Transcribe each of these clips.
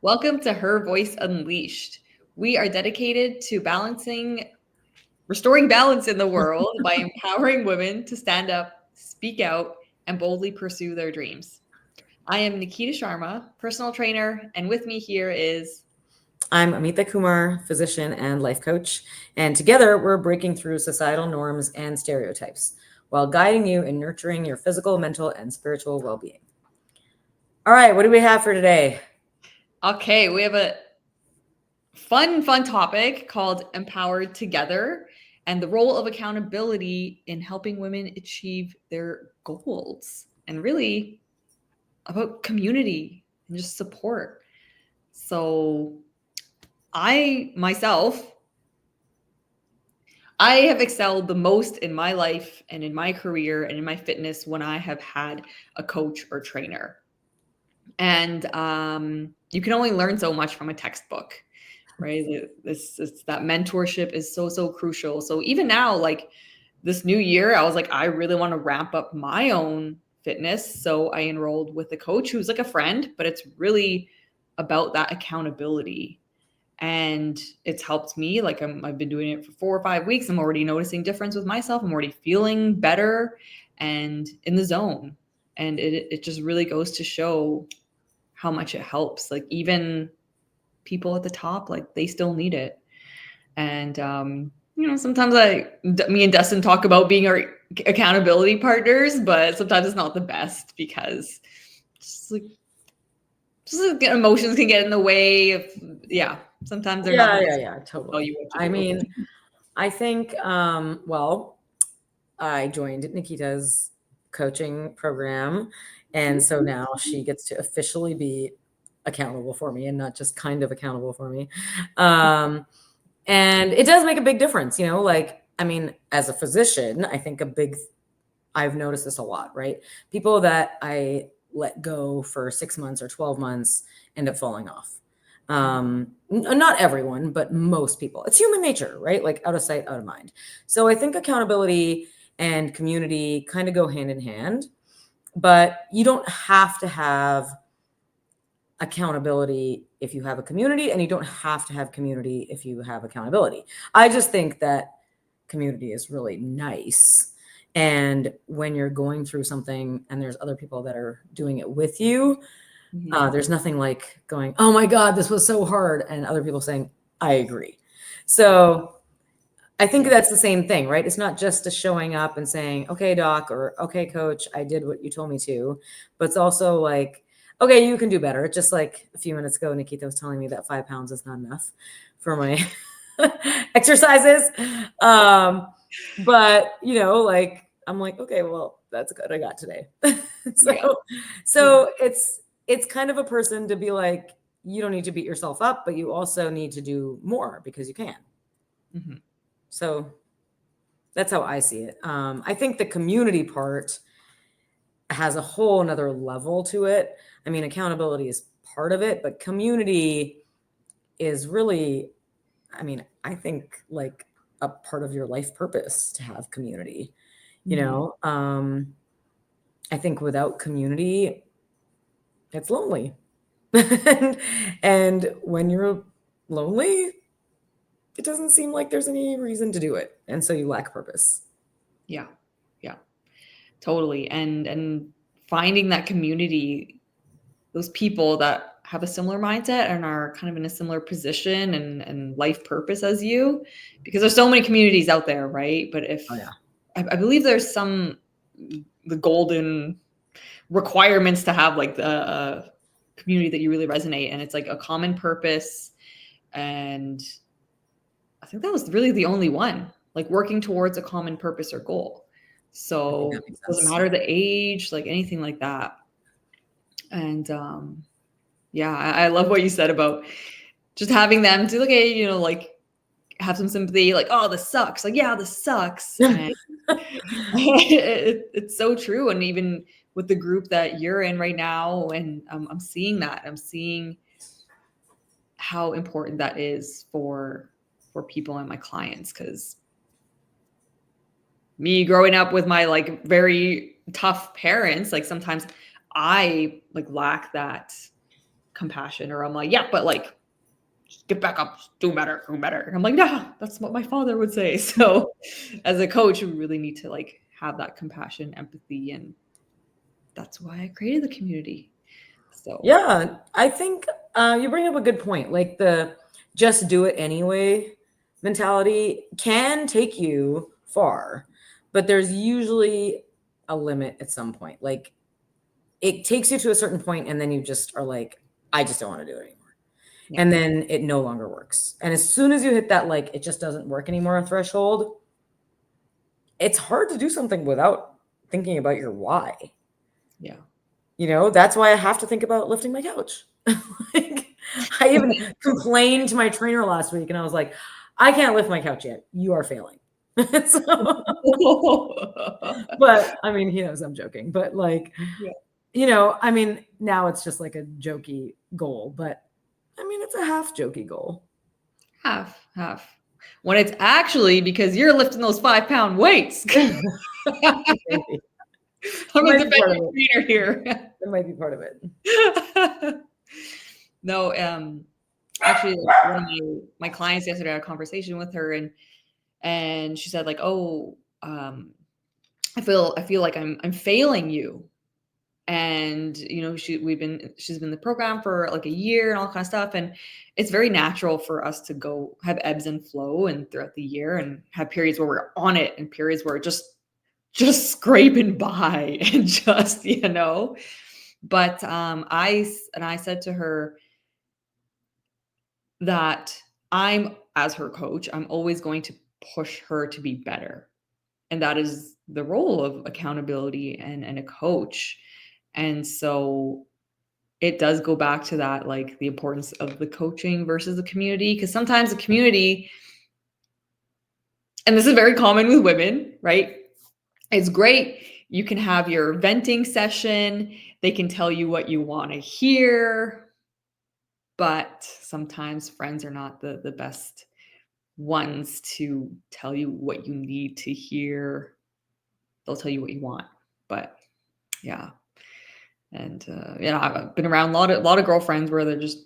Welcome to Her Voice Unleashed. We are dedicated to restoring balance in the world by empowering women to stand up, speak out, and boldly pursue their dreams. I am Nikita Sharma, personal trainer, and with me here is I'm Amita Kumar, physician and life coach, and together we're breaking through societal norms and stereotypes while guiding you in nurturing your physical, mental, and spiritual well being. All right, what do we have for today? okay, we have a fun topic called Empowered Together and the role of accountability in helping women achieve their goals and really about community and just support. So I myself, I have excelled the most in my life and in my career and in my fitness when I have had a coach or trainer. And you can only learn so much from a textbook, right? That mentorship is so crucial. So even now, like this new year, I was like, I really want to ramp up my own fitness. So I enrolled with a coach who's like a friend, but it's really about that accountability. And it's helped me. Like I've been doing it for 4 or 5 weeks. I'm already noticing difference with myself. I'm already feeling better and in the zone. And it just really goes to show how much it helps. Like even people at the top, like they still need it. And sometimes me and Dustin talk about being our accountability partners, but sometimes it's not the best because just like emotions can get in the way of, yeah, sometimes they're not the best Yeah, to tell totally. you what to I do. mean, I think, I joined Nikita's coaching program, and so now she gets to officially be accountable for me and not just kind of accountable for me. And it does make a big difference, like, I mean, as a physician, I think I've noticed this a lot, right? People that I let go for 6 months or 12 months end up falling off. Not everyone, but most people. It's human nature, right? Like out of sight, out of mind. So I think accountability and community kind of go hand in hand, but you don't have to have accountability if you have a community, and you don't have to have community if you have accountability. I just think that community is really nice. And when you're going through something and there's other people that are doing it with you, there's nothing like going, oh my God, this was so hard. And other people saying, I agree. So I think that's the same thing, right? It's not just a showing up and saying, okay, doc, or okay, coach, I did what you told me to, but it's also like, okay, you can do better. Just like a few minutes ago, Nikita was telling me that 5 pounds is not enough for my exercises. But like, I'm like, okay, well, that's good. I got today. so, Yeah. so it's kind of a person to be like, you don't need to beat yourself up, but you also need to do more because you can. Mm-hmm. So that's how I see it. I think the community part has a whole another level to it. I mean, accountability is part of it, but community is really, I mean, I think like a part of your life purpose to have community. I think without community, it's lonely. and when you're lonely, it doesn't seem like there's any reason to do it. And so you lack purpose. Yeah. Yeah. Totally. And finding that community, those people that have a similar mindset and are kind of in a similar position and life purpose as you, because there's so many communities out there, right? But if Oh, yeah. I believe there's the golden requirements to have like the community that you really resonate, and it's like a common purpose, and I think that was really the only one, like working towards a common purpose or goal. I think So that makes it doesn't sense. matter the age, like anything like that. And yeah, I love what you said about just having them to, okay, like have some sympathy, like, oh, this sucks. Like, yeah, this sucks. And it's so true. And even with the group that you're in right now, and I'm seeing that. I'm seeing how important that is for people and my clients, because me growing up with my like very tough parents, like sometimes I like lack that compassion, or I'm like, yeah, but like, get back up, do better, do better. And I'm like, nah, that's what my father would say. So as a coach, we really need to like have that compassion, empathy, and that's why I created the community. So Yeah, I think you bring up a good point. Like the just do it anyway mentality can take you far, but there's usually a limit at some point. Like it takes you to a certain point, and then you just are like, I just don't want to do it anymore. yeah, And then it no longer works. And as soon as you hit that, like, it just doesn't work anymore threshold, it's hard to do something without thinking about your why. yeah. You know, that's why I have to think about lifting my couch. Like, I even complained to my trainer last week and I was like, I can't lift my couch yet. You are failing. So, but I mean, he knows I'm joking, but like, Yeah. you know, I mean, now it's just like a jokey goal, but I mean, it's a half jokey goal. Half. When it's actually because you're lifting those 5-pound weights. Maybe. I'm a Might be part of defending trainer here. That might be part of it. No, actually, like, one of my clients yesterday, I had a conversation with her, and she said like, "Oh, I feel like I'm failing you." And you know, she's been in the program for like a year and all kind of stuff, and it's very natural for us to go have ebbs and flow and throughout the year, and have periods where we're on it and periods where we're just scraping by and just, you know. But I said to her that I'm, as her coach, I'm always going to push her to be better. And that is the role of accountability and a coach. And so it does go back to that, like the importance of the coaching versus the community. Because sometimes the community, and this is very common with women, right? It's great. You can have your venting session. They can tell you what you want to hear. But sometimes friends are not the best ones to tell you what you need to hear. They'll tell you what you want. But yeah. And I've been around a lot of girlfriends where they're just,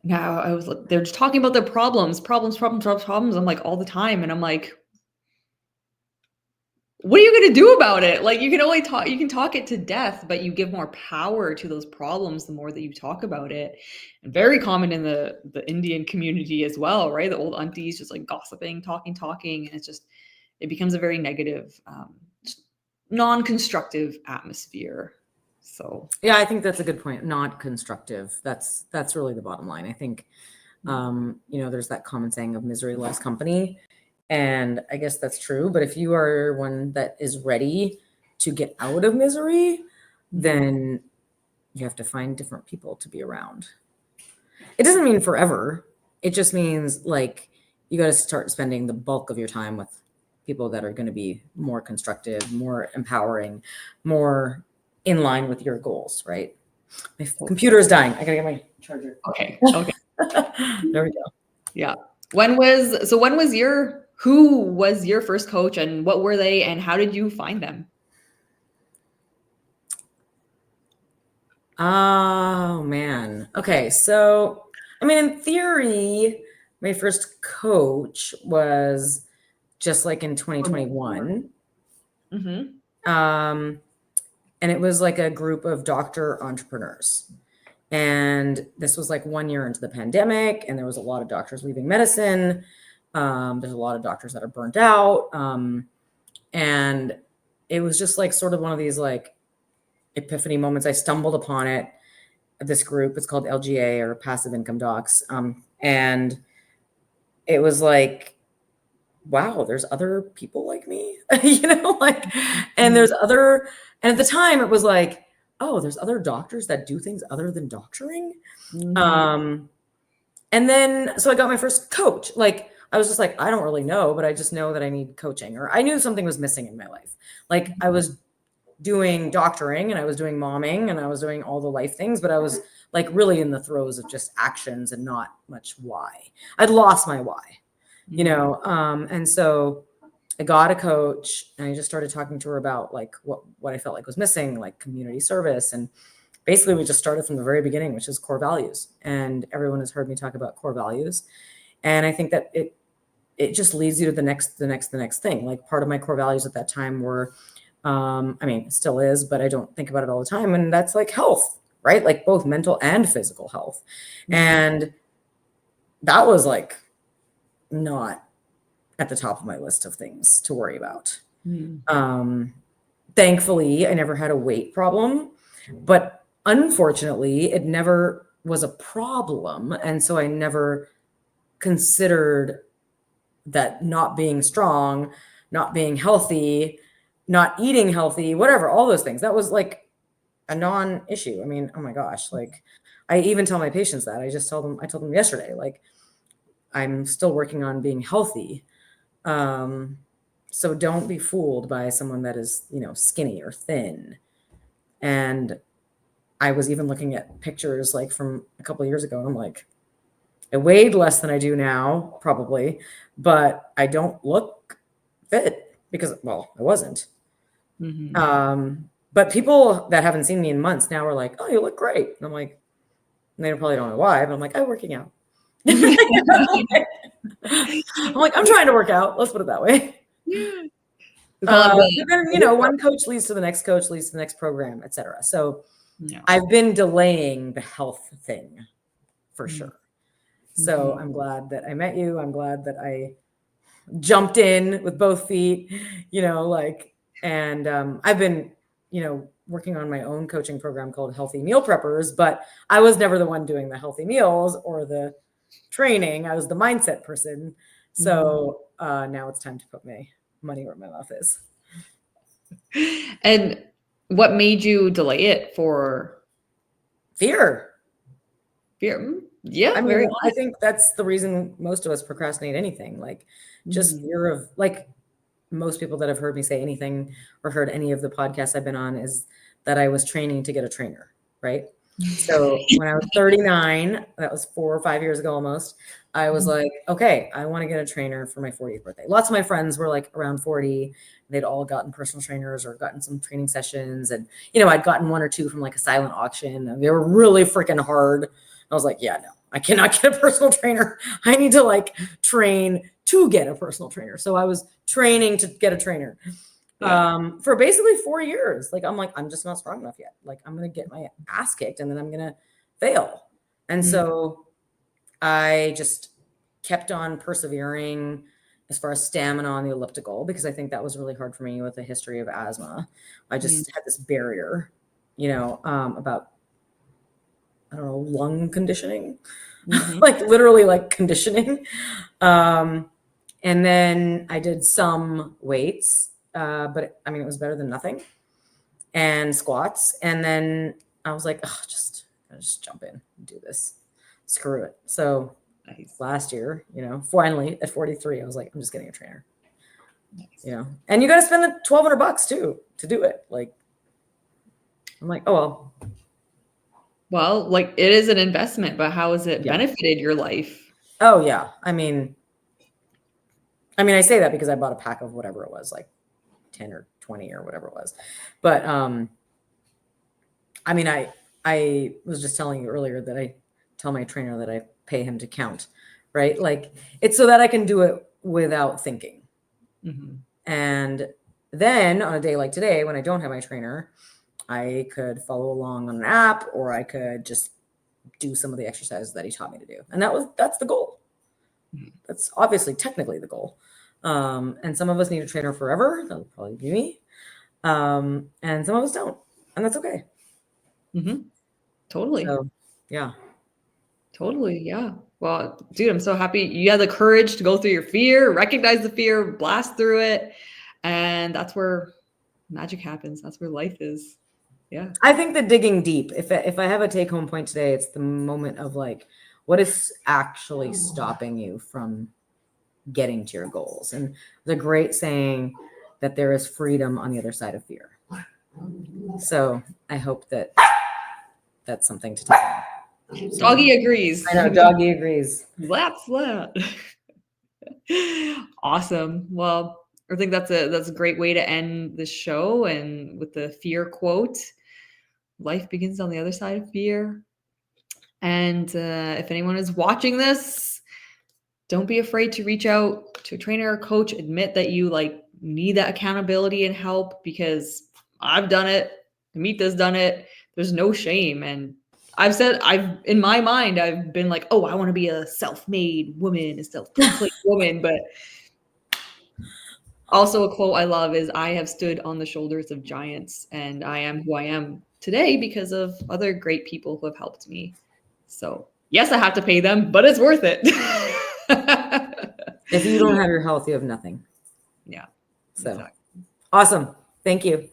now I was like, they're just talking about their problems. I'm like, all the time. And I'm like, what are you going to do about it? Like, you can talk it to death, but you give more power to those problems the more that you talk about it. And very common in the Indian community as well, right? The old aunties just like gossiping, talking, and it becomes a very negative, non-constructive atmosphere. So Yeah, I think that's a good point. Not constructive. That's really the bottom line. I think, you know, there's that common saying of misery loves company. And I guess that's true. But if you are one that is ready to get out of misery, then you have to find different people to be around. It doesn't mean forever. It just means like you got to start spending the bulk of your time with people that are going to be more constructive, more empowering, more in line with your goals, right? My computer is dying. I got to get my charger. okay. There we go. Yeah. Who was your first coach, and what were they, and how did you find them? Oh man. Okay, so I mean, in theory, my first coach was just like in 2021. Mm-hmm. And it was like a group of doctor entrepreneurs. And this was like 1 year into the pandemic, and there was a lot of doctors leaving medicine. There's a lot of doctors that are burnt out. And it was just like sort of one of these like epiphany moments. I stumbled upon it, this group. It's called LGA, or Passive Income Docs. And it was like, wow, there's other people like me, you know, like, and there's other, and at the time it was like, oh, there's other doctors that do things other than doctoring. Mm-hmm. And then, so I got my first coach. Like, I was just like, I don't really know, but I just know that I need coaching, or I knew something was missing in my life. Like, I was doing doctoring and I was doing momming and I was doing all the life things, but I was like really in the throes of just actions and not much why. I'd lost my why, you know? And so I got a coach and I just started talking to her about like what I felt like was missing, like community service. And basically we just started from the very beginning, which is core values. And everyone has heard me talk about core values. And I think that it just leads you to the next thing. Like part of my core values at that time were, I mean, it still is, but I don't think about it all the time. And that's like health, right? Like both mental and physical health. And that was like not at the top of my list of things to worry about. Thankfully, I never had a weight problem, but unfortunately, it never was a problem. And so I never considered that not being strong, not being healthy, not eating healthy, whatever, all those things. That was like a non-issue. I mean, oh my gosh, like I even tell my patients that. I told them yesterday, like I'm still working on being healthy. So don't be fooled by someone that is, skinny or thin. And I was even looking at pictures like from a couple of years ago, and I'm like, I weighed less than I do now, probably, but I don't look fit because, well, I wasn't. But people that haven't seen me in months now are like, oh, you look great. And I'm like, and they probably don't know why, but I'm like, I'm working out. I'm like, I'm trying to work out. Let's put it that way. Yeah. But then, one coach leads to the next coach, leads to the next program, etc. So I've been delaying the health thing for sure. So I'm glad that I met you. I'm glad that I jumped in with both feet, and I've been, working on my own coaching program called Healthy Meal Preppers, but I was never the one doing the healthy meals or the training. I was the mindset person. So now it's time to put my money where my mouth is. And what made you delay it? For fear? Yeah. I mean, I think that's the reason most of us procrastinate anything, like just fear of, like, most people that have heard me say anything or heard any of the podcasts I've been on is that I was training to get a trainer, right? So when I was 39, that was 4 or 5 years ago almost, I was like, okay, I want to get a trainer for my 40th birthday. Lots of my friends were like around 40. They'd all gotten personal trainers or gotten some training sessions. And, I'd gotten 1 or 2 from like a silent auction. And they were really freaking hard. I was like, yeah, no, I cannot get a personal trainer. I need to like train to get a personal trainer. So I was training to get a trainer for basically 4 years. Like, I'm like, I'm just not strong enough yet. Like, I'm going to get my ass kicked and then I'm going to fail. And so I just kept on persevering as far as stamina on the elliptical, because I think that was really hard for me with a history of asthma. I just had this barrier, about, I don't know, lung conditioning, like literally like conditioning. And then I did some weights, but it was better than nothing, and squats. And then I was like, oh, just jump in and do this. Screw it. So last year, finally at 43, I was like, I'm just getting a trainer. And you got to spend the $1,200 too to do it. Like, I'm like, oh, well. Well, like, it is an investment, but how has it benefited your life? Oh yeah. I mean, I say that because I bought a pack of whatever it was, like 10 or 20 or whatever it was. But, I was just telling you earlier that I tell my trainer that I pay him to count, right? Like, it's so that I can do it without thinking. And then on a day like today, when I don't have my trainer, I could follow along on an app, or I could just do some of the exercises that he taught me to do. And that's the goal. That's obviously technically the goal. And some of us need a trainer forever. That'll probably be me. And some of us don't. And that's okay. Totally. So, yeah. Totally. Yeah. Well, dude, I'm so happy you had the courage to go through your fear, recognize the fear, blast through it. And that's where magic happens. That's where life is. Yeah. I think that digging deep, if I have a take home point today, it's the moment of like, what is actually stopping you from getting to your goals? And the great saying that there is freedom on the other side of fear. So I hope that that's something to take home. Doggy agrees. I know, doggy agrees. That's that. Awesome. Well, I think that's a great way to end the show, and with the fear quote. life begins on the other side of fear. And if anyone is watching this, don't be afraid to reach out to a trainer or coach. Admit that you like need that accountability and help, because I've done it. Amita's done it. There's no shame. And in my mind, I've been like, oh, I want to be a self-made woman, a self-proclaimed woman. But also a quote I love is, I have stood on the shoulders of giants, and I am who I am today because of other great people who have helped me. So yes, I have to pay them, but it's worth it. If you don't have your health, you have nothing. Yeah. So Exactly. awesome. Thank you.